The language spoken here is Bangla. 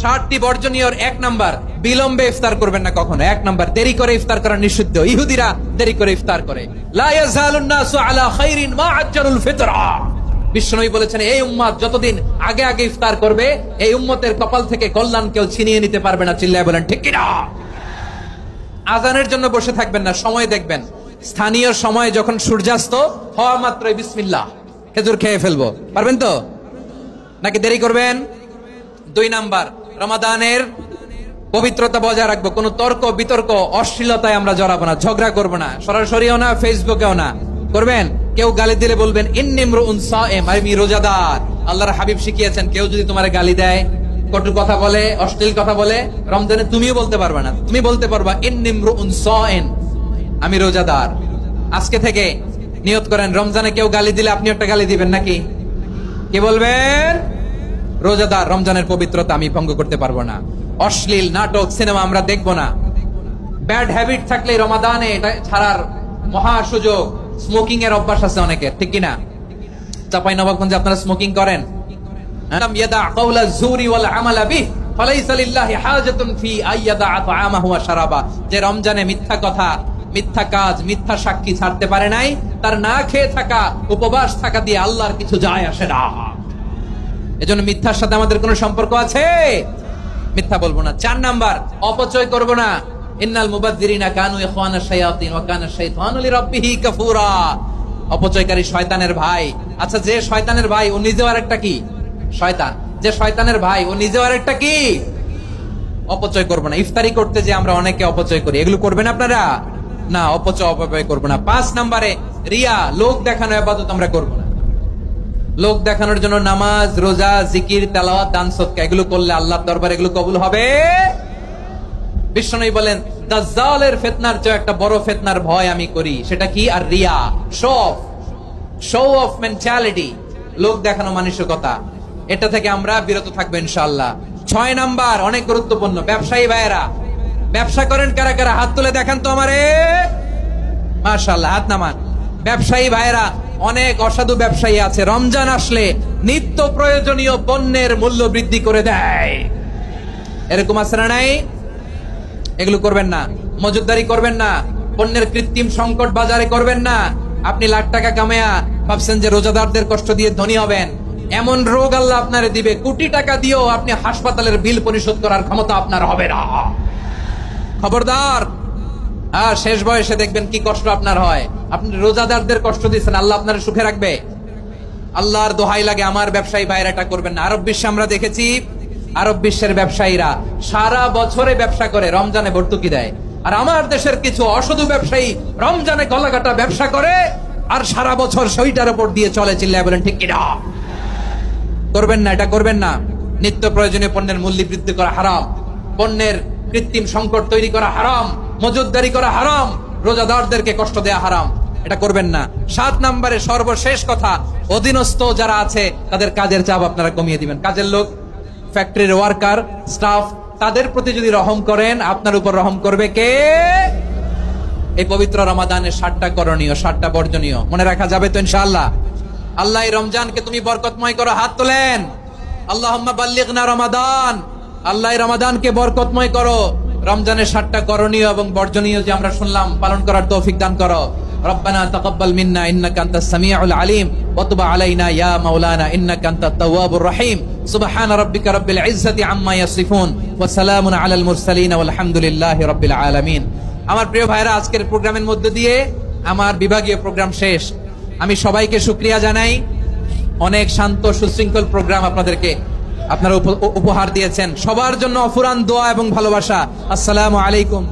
60টি বর্জনীয়র 1 নাম্বার, বিলম্বে ইফতার করবেন না কখনো। 1 নাম্বার, দেরি করে ইফতার করা নিষিদ্ধ। ইহুদিরা দেরি করে ইফতার করে। লা ইয়াজালুন নাসু আলা খাইরিন মা আজ্জালুল ফিতরা। বিশ্বনবী বলেছেন, এই উম্মত যতদিন আগে আগে ইফতার করবে, এই উম্মতের কপাল থেকে কল্যাণ কেউ ছিনিয়ে নিতে পারবে না। চিল্লায় বলেন ঠিক কিনা? আজানের জন্য বসে থাকবেন না, সময় দেখবেন। স্থানীয় সময় যখন সূর্যাস্ত হওয়া মাত্রই বিসমিল্লাহ, খেজুর খেয়ে ফেলবো। পারবেন তো নাকি দেরি করবেন? 2 নাম্বার, রমাদানের পবিত্রতা বজায় রাখবো। কোনো তর্ক বিতর্ক অশ্লীলতায় আমরা জড়াবো না, ঝগড়া করবো না, সরাসরিও না, ফেসবুকেও না। করবেন? কেউ গালি দিলে বলবেন ইন্নী ইমরুউন সায়েম, আমি রোজাদার। আল্লাহর হাবিব শিখিয়েছেন, কেউ যদি তোমার গালি দেয়, কটু কথা বলে, অশ্লীল কথা বলে, রমজানে তুমিও বলতে পারবে না। তুমি বলতে পারবা ইন্নী ইমরুউন সায়েম, আমি রোজাদার। আজকে থেকে নিয়ত করেন, রমজানে কেউ গালি দিলে আপনি একটা গালি দিবেন নাকি? কি বলবেন? রোজাদার, রমজানের পবিত্রতা আমি ভঙ্গ করতে পারবো না। অশ্লীল নাটক সিনেমা আমরা দেখবো না। ব্যাড হ্যাবিট থাকলে রমাদানে এটা ছাড়ার মহা সুযোগ। স্মোকিং এর অভ্যাস আছে অনেকের, ঠিক কিনা? চাঁপাইনবাবগঞ্জে আপনারা স্মোকিং করেন? ইয়াদা কাওলা যুরি ওয়াল আমালা বিহি ফালাইসা লিল্লাহি হাজাতুন ফি আইয়াদা তাআমাহু ওয়া শারাবা। যে রমজানে মিথ্যা কথা, মিথ্যা কাজ, মিথ্যা সাক্ষী ছাড়তে পারে নাই, তার না খেয়ে থাকা, উপবাস থাকা দিয়ে আল্লাহর কিছু যায় আসে না। এজন্য মিথ্যার সাথে আমাদের কোনো সম্পর্ক আছে? মিথ্যা বলবো না। 4 নাম্বার, অপচয় করব না। ইন্নাল মুবাযযিরিনা কানু ইখওয়ানাশ শায়াতিন ওয়া কানা শাইতানু লিরাব্বিহি কাফুরা। অপচয়কারী শয়তানের ভাই। আচ্ছা, যে শয়তানের ভাই ও নিজেও আরেকটা কি? শয়তান। যে শয়তানের ভাই ও নিজেও আরেকটা কি? অপচয় করব না। ইফতারি করতে যে আমরা অনেকে অপচয় করি, এগুলো করবেন আপনারা না। অপচয় করব না। 5 নম্বরে রিয়া, লোক দেখানো ইবাদত আমরা করব না। লোক দেখানোর জন্য নামাজ, রোজা, জিকির, তেলাওয়াত, দান সদকা এগুলো করলে আল্লাহর দরবারে এগুলো কবুল হবে? বিশ্বনবী বলেন, দাজ্জালের ফিতনার চেয়ে একটা বড় ফিতনার ভয় আমি করি, সেটা কি? আর রিয়া, শো অফ মেন্টালিটি, লোক দেখানো মানসিকতা। এটা থেকে আমরা বিরত থাকবো ইনশাআল্লাহ। 6 নাম্বার, অনেক গুরুত্বপূর্ণ। ব্যবসায়ী ভাইয়েরা, ব্যবসা করেন কারা কারা? হাত তুলে দেখান তো আমারে। মাশাআল্লাহ, হাত নামান। ব্যবসায়ী ভাইয়েরা, অনেক অসাধু ব্যবসায়ী আছে, রমজান আসলে নিত্য প্রয়োজনীয় পণ্যের মূল্য বৃদ্ধি করে দেয়। এরকম আছে না নাই? এগুলো করবেন না। মজুদদারি করবেন না। পণ্যের কৃত্রিম সংকট বাজারে করবেন না। আপনি লাখ টাকা কামায়া ভাবছেন যে রোজাদারদের কষ্ট দিয়ে ধনী হবেন। এমন রোগ আল্লাহ আপনারে দিবে, কোটি টাকা দিয়েও আপনি হাসপাতালের বিল পরিশোধ করার ক্ষমতা আপনার হবে না। খবরদার। শেষ বয়সে দেখবেন কি কষ্ট আপনার হয়। আপনি রোজাদারদের কষ্ট দিচ্ছেন, আল্লাহ আপনার সুখে রাখবে? আল্লাহর দোহাই লাগে, আমার ব্যবসায়ী ভাইরা এটা করবেন না। আরব বিশ্বে আমরা দেখেছি, আরব বিশ্বের ব্যবসায়ীরা সারা বছরে ব্যবসা করে, রমজানে ভর্তুকি দেয়। আর আমার দেশের কিছু অসাধু ব্যবসায়ী রমজানে গলাকাটা ব্যবসা করে আর সারা বছর সইটার উপর দিয়ে চলে। চিল্লায় বলেন ঠিক কিনা? করবেন না, এটা করবেন না। নিত্য প্রয়োজনীয় পণ্যের মূল্য বৃদ্ধি করা হারাম, পণ্যের কৃত্রিম সংকট তৈরি করা হারাম, মজুদদারি করা হারাম, রোজাদারদেরকে কষ্ট দেয়া হারাম। এটা করবেন না। 7 নম্বরে সর্বশেষ কথা, অধীনস্থ যারা আছে তাদের কাজের চাপ আপনারা কমিয়ে দিবেন। কাজের লোক, ফ্যাক্টরির ওয়ার্কার, স্টাফ, তাদের প্রতি যদি রহম করেন, আপনার উপর রহম করবে কে? এই পবিত্র রমাদানের 7টা করণীয়, 7টা বর্জনীয় মনে রাখা যাবে তো ইনশাআল্লাহ? আল্লাহ এই রমজানকে তুমি বরকতময় করো। হাত তোলেন। আল্লাহুম্মা বাল্লিগনা রমাদান। আল্লাহ এই রমাদানকে বরকতময় করো। রমজানের 7টা করণীয় এবং বর্জনীয় যে আমরা শুনলাম, পালন করার তৌফিক দান করো। রব্বানা তাকাব্বাল মিন্না ইন্নাকা আনতাস সামিউল আলিম ওয়া তুব আলাইনা ইয়া মাওলানা ইন্নাকা আনতাত তাওয়াবুর রহিম। সুবহান রাব্বিকা রাব্বিল ইজ্জাতি আম্মা ইয়াসিফুন ওয়া সালামুন আলাল মুরসালিন ওয়াল হামদুলিল্লাহি রাব্বিল আলামিন। আমার প্রিয় ভাইরা, আজকের প্রোগ্রামের মধ্য দিয়ে আমার বিভাগীয় প্রোগ্রাম শেষ। আমি সবাইকে শুকরিয়া জানাই। অনেক শান্ত সুশৃঙ্খল প্রোগ্রাম আপনারা উপহার দিয়েছেন। সবার জন্য অফুরান দোয়া এবং ভালোবাসা। আসসালামু আলাইকুম।